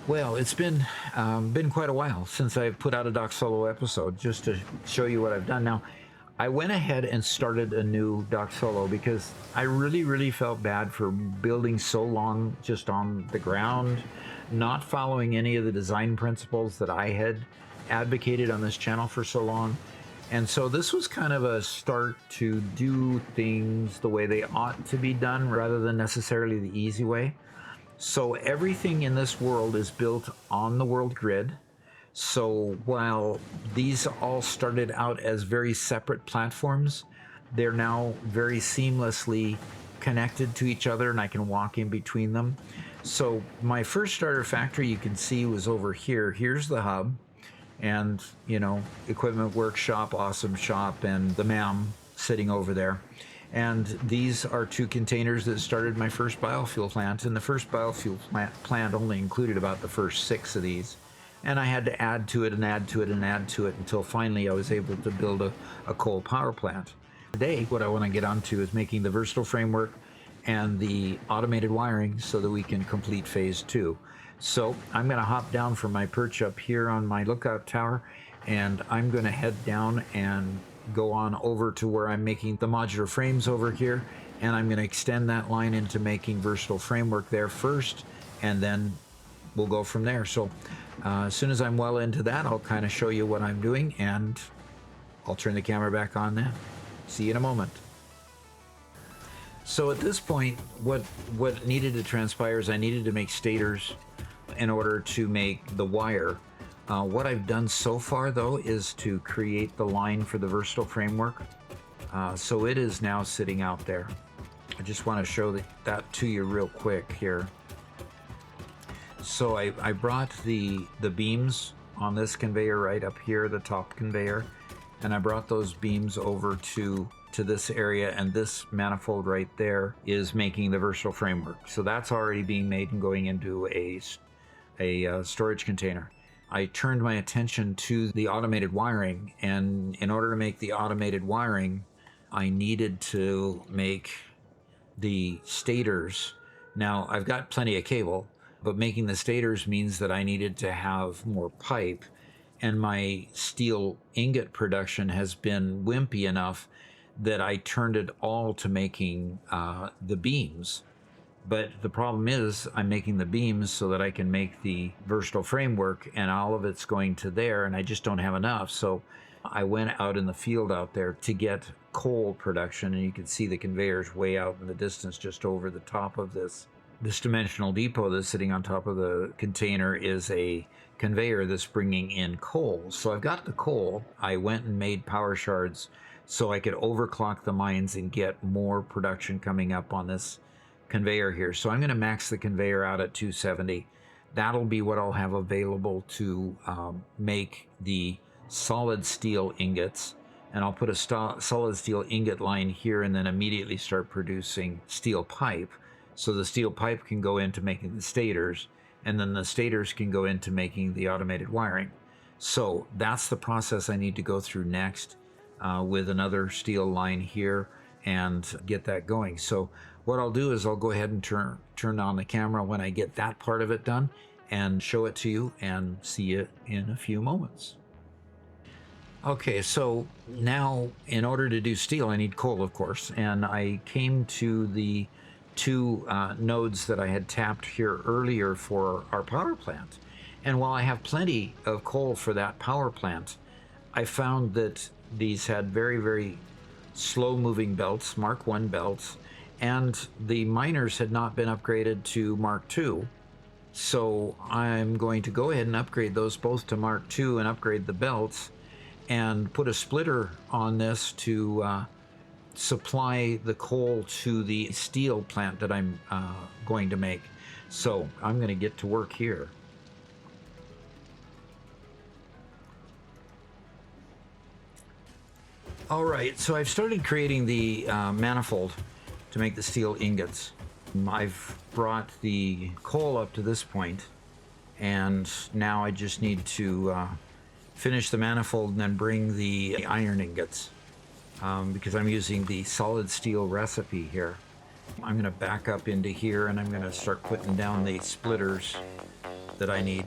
Well, it's been quite a while since I've put out a Doc Solo episode, just to show you what I've done. Now, I went ahead and started a new Doc Solo because I really felt bad for building so long just on the ground, not following any of the design principles that I had advocated on this channel for so long. And so this was kind of a start to do things the way they ought to be done rather than necessarily the easy way. So everything in this world is built on the world grid. So while these all started out as very separate platforms, they're now very seamlessly connected to each other, and I can walk in between them. So my first starter factory, you can see, was over here. Here's the hub, and equipment workshop, awesome shop, and the MAM sitting over there. And these are two containers that started my first biofuel plant, and the first biofuel plant only included about the first 6 of these. And I had to add to it and add to it and add to it until finally I was able to build a coal power plant. Today, what I want to get onto is making the versatile framework and the automated wiring so that we can complete phase 2. So I'm going to hop down from my perch up here on my lookout tower, and I'm going to head down and go on over to where I'm making the modular frames over here, and I'm going to extend that line into making versatile framework there first, and then we'll go from there. So as soon as I'm well into that, I'll kind of show you what I'm doing, and I'll turn the camera back on then. See you in a moment. So at this point, what needed to transpire is I needed to make stators in order to make the wire. What I've done so far, though, is to create the line for the versatile framework. So it is now sitting out there. I just want to show that to you real quick here. So I brought the beams on this conveyor right up here, the top conveyor, and I brought those beams over to this area, and this manifold right there is making the versatile framework. So that's already being made and going into a storage container. I turned my attention to the automated wiring, and in order to make the automated wiring, I needed to make the stators. Now, I've got plenty of cable, but making the stators means that I needed to have more pipe, and my steel ingot production has been wimpy enough that I turned it all to making the beams. But the problem is I'm making the beams so that I can make the versatile framework, and all of it's going to there, and I just don't have enough. So I went out in the field out there to get coal production, and you can see the conveyors way out in the distance just over the top of this. This dimensional depot that's sitting on top of the container is a conveyor that's bringing in coal. So I've got the coal. I went and made power shards so I could overclock the mines and get more production coming up on this conveyor here. So I'm going to max the conveyor out at 270. That'll be what I'll have available to make the solid steel ingots, and I'll put a solid steel ingot line here and then immediately start producing steel pipe. So the steel pipe can go into making the stators, and then the stators can go into making the automated wiring. So that's the process I need to go through next with another steel line here and get that going. So what I'll do is I'll go ahead and turn on the camera when I get that part of it done and show it to you, and see it in a few moments. Okay, so now in order to do steel, I need coal, of course, and I came to the 2 nodes that I had tapped here earlier for our power plant. And while I have plenty of coal for that power plant, I found that these had very slow moving belts, Mark 1 belts, and the miners had not been upgraded to Mark 2. So I'm going to go ahead and upgrade those both to Mark 2 and upgrade the belts and put a splitter on this to supply the coal to the steel plant that I'm going to make. So I'm going to get to work here. All right, so I've started creating the manifold to make the steel ingots. I've brought the coal up to this point, and now I just need to finish the manifold and then bring the iron ingots, because I'm using the solid steel recipe here. I'm going to back up into here, and I'm going to start putting down the splitters that I need.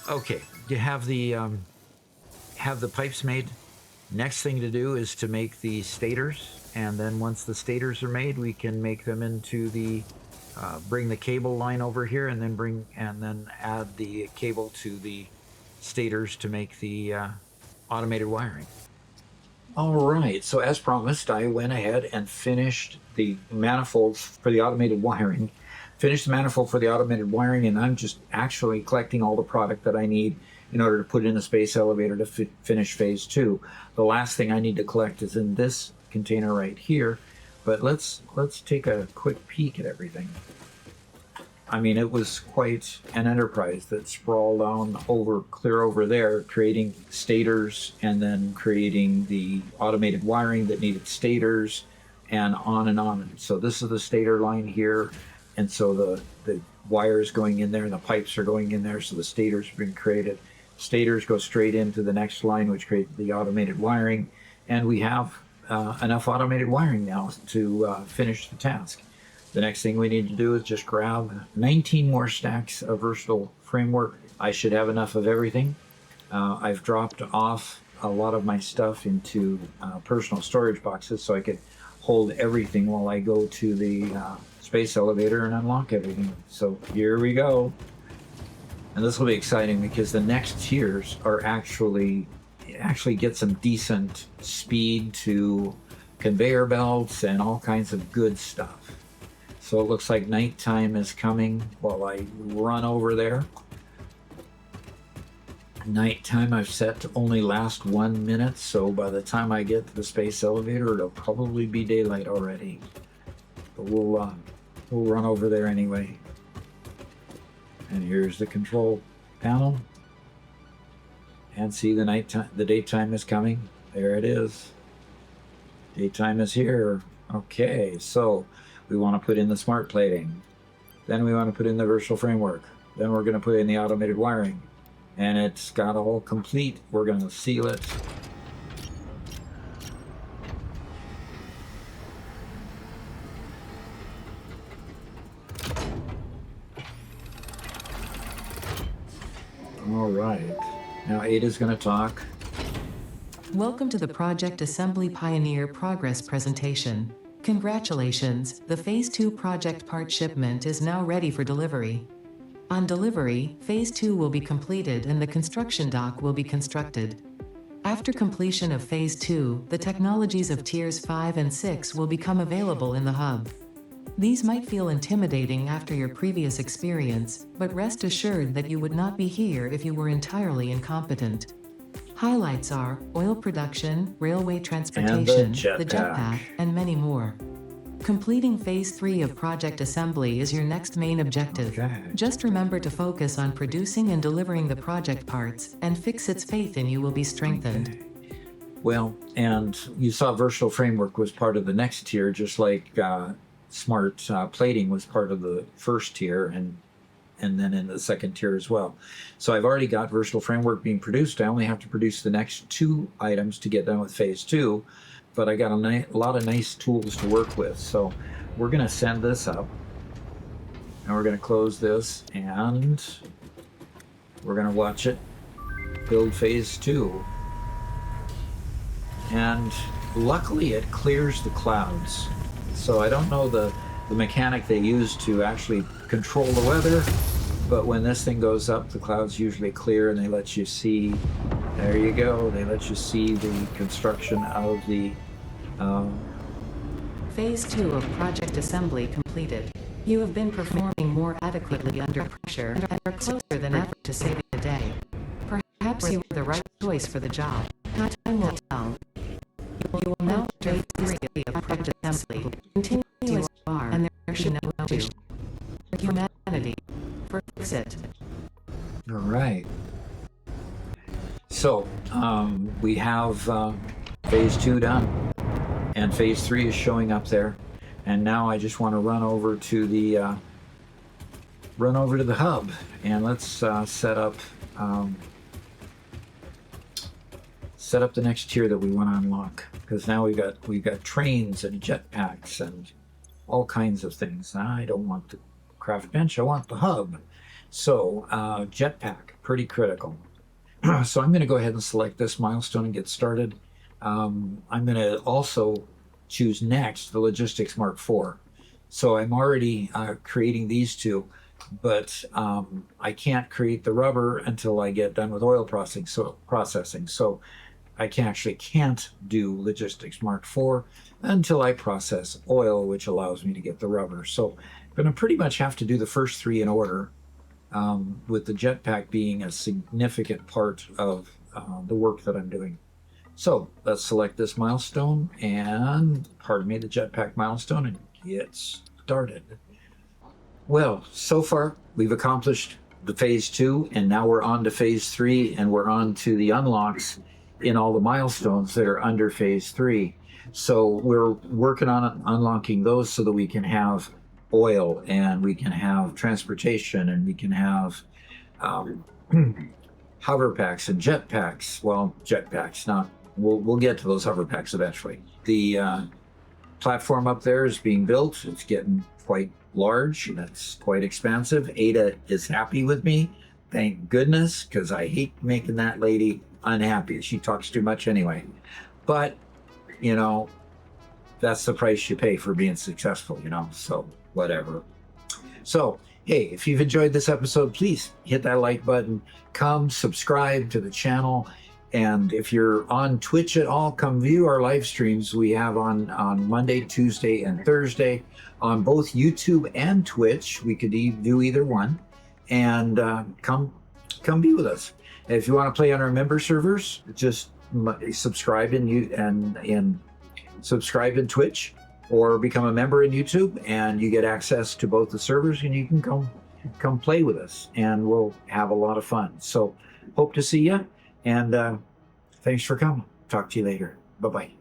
Okay, you have the pipes made. Next thing to do is to make the stators, and then once the stators are made, we can make them into the bring the cable line over here, and then add the cable to the stators to make the automated wiring. All right, so as promised, I went ahead and finished the manifolds for the automated wiring. Finished the manifold for the automated wiring, and I'm just actually collecting all the product that I need in order to put in the space elevator to finish phase 2. The last thing I need to collect is in this container right here, but let's take a quick peek at everything. I mean, it was quite an enterprise that sprawled on clear over there, creating stators and then creating the automated wiring that needed stators and on and on. So this is the stator line here. And so the wires going in there and the pipes are going in there. So the stators have been created. Stators go straight into the next line, which creates the automated wiring. And we have enough automated wiring now to finish the task. The next thing we need to do is just grab 19 more stacks of versatile framework. I should have enough of everything. I've dropped off a lot of my stuff into personal storage boxes so I could hold everything while I go to the space elevator and unlock everything. So here we go. And this will be exciting because the next tiers are actually get some decent speed to conveyor belts and all kinds of good stuff. So it looks like nighttime is coming while I run over there. Nighttime I've set to only last 1 minute, so by the time I get to the space elevator, it'll probably be daylight already. But we'll run over there anyway. And here's the control panel. And see the daytime is coming. There it is. Daytime is here. Okay, so we want to put in the smart plating. Then we want to put in the versatile framework. Then we're going to put in the automated wiring. And it's got all complete. We're going to seal it. All right. Now Ada's going to talk. Welcome to the Project Assembly Pioneer Progress presentation. Congratulations, the Phase 2 project part shipment is now ready for delivery. On delivery, Phase 2 will be completed and the construction dock will be constructed. After completion of Phase 2, the technologies of Tiers 5 and 6 will become available in the hub. These might feel intimidating after your previous experience, but rest assured that you would not be here if you were entirely incompetent. Highlights are oil production, railway transportation, the jetpack, and many more. Completing Phase 3 of Project Assembly is your next main objective. Okay. Just remember to focus on producing and delivering the project parts, and Fixit's faith in you will be strengthened. Okay. Well, and you saw versatile framework was part of the next tier, just like smart plating was part of the first tier, and then in the second tier as well. So I've already got versatile framework being produced. I only have to produce the next 2 items to get done with Phase 2, but I got a lot of nice tools to work with. So we're going to send this up, and we're going to close this, and we're going to watch it build Phase 2. And luckily it clears the clouds. So I don't know the mechanic they use to actually control the weather, but when this thing goes up, the clouds usually clear and they let you see, there you go, they let you see the construction of the Phase 2 of Project Assembly completed. You have been performing more adequately under pressure and are closer than ever to saving the day. Perhaps you are the right choice for the job. Time will tell. You will now enter phase 3 of project assembly. Continue as you are, and there should no issue. For humanity. Fix it. All right. So we have phase 2 done, and phase 3 is showing up there. And now I just want to run over to the hub, and let's set up the next tier that we want to unlock, because now we've got trains and jetpacks and all kinds of things. I don't want the craft bench, I want the hub. So jetpack, pretty critical. So I'm going to go ahead and select this milestone and get started. I'm going to also choose next the logistics Mark IV. So I'm already creating these two, but I can't create the rubber until I get done with oil processing. So I can't do logistics Mark IV until I process oil, which allows me to get the rubber. So I'm going to pretty much have to do the first 3 in order, with the jetpack being a significant part of the work that I'm doing. So let's select this milestone and, pardon me, the jetpack milestone, and get started. Well, so far we've accomplished the phase 2, and now we're on to phase 3, and we're on to the unlocks in all the milestones that are under phase 3. So we're working on unlocking those so that we can have oil, and we can have transportation, and we can have hover packs and jetpacks. Well, jetpacks, not. We'll get to those hover packs eventually. The platform up there is being built. It's getting quite large. That's quite expansive. Ada is happy with me. Thank goodness, because I hate making that lady unhappy. She talks too much anyway. But, you know, that's the price you pay for being successful, you know, so whatever. So, hey, if you've enjoyed this episode, please hit that like button. Come subscribe to the channel. And if you're on Twitch at all, come view our live streams we have on Monday, Tuesday, and Thursday on both YouTube and Twitch. We could do either one. And come be with us. If you want to play on our member servers, just subscribe in subscribe in Twitch, or become a member in YouTube, and you get access to both the servers, and you can come play with us, and we'll have a lot of fun. So hope to see you, and thanks for coming. Talk to you later. Bye-bye.